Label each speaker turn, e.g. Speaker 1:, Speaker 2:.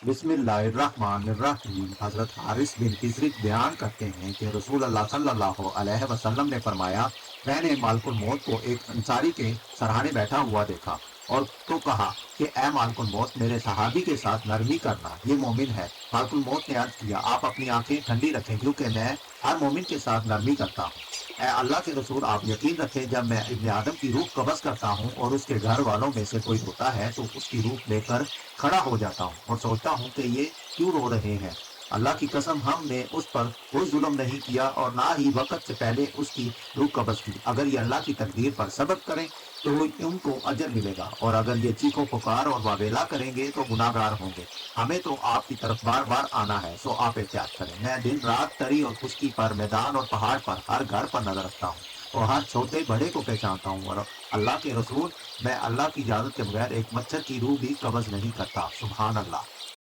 Speaker 1: बिस्मिल्लाहिर्रहमानिर्रहीम। हजरत हारिस बिन किसरिक बयान करते हैं कि रसूल अल्लाह सल्लल्लाहु अलैहि वसल्लम ने फरमाया, मैंने मालकुल मौत को एक अंसारी के सरहाने बैठा हुआ देखा और तो कहा कि ए मालकुल मौत, मेरे सहाबी के साथ नरमी करना, ये मोमिन है। मालकुल मौत ने अर्ज किया, आप अपनी आंखें ठंडी रखें क्योंकि मैं हर मोमिन के साथ नरमी करता हूँ। ए अल्लाह के रसूल, आप यकीन रखें, जब मैं इब्ने आदम की रूह कब्ज करता हूँ और उसके घर वालों में से कोई होता है तो उसकी रूह लेकर खड़ा हो जाता हूँ और सोचता हूँ कि ये क्यों रो रहे हैं। अल्लाह की कसम, हमने उस पर कोई जुल्म नहीं किया और ना ही वक़्त से पहले उसकी रूह कब्ज़ की। अगर ये अल्लाह की तकदीर पर सब्र करें तो उनको अजर मिलेगा और अगर ये चीखो पुकार और वावेला करेंगे तो गुनाहगार होंगे। हमें तो आपकी तरफ बार-बार आना है, सो आप एहतियात करें। मैं दिन-रात, तरी और खुश्की पर, मैदान और पहाड़ पर, हर घर पर नज़र रखता हूँ और हर छोटे-बड़े को पहचानता हूँ और अल्लाह के रसूल, मैं अल्लाह की इजाज़त के बगैर एक मच्छर की रूह भी कब्ज़ नहीं करता। सुभान अल्लाह।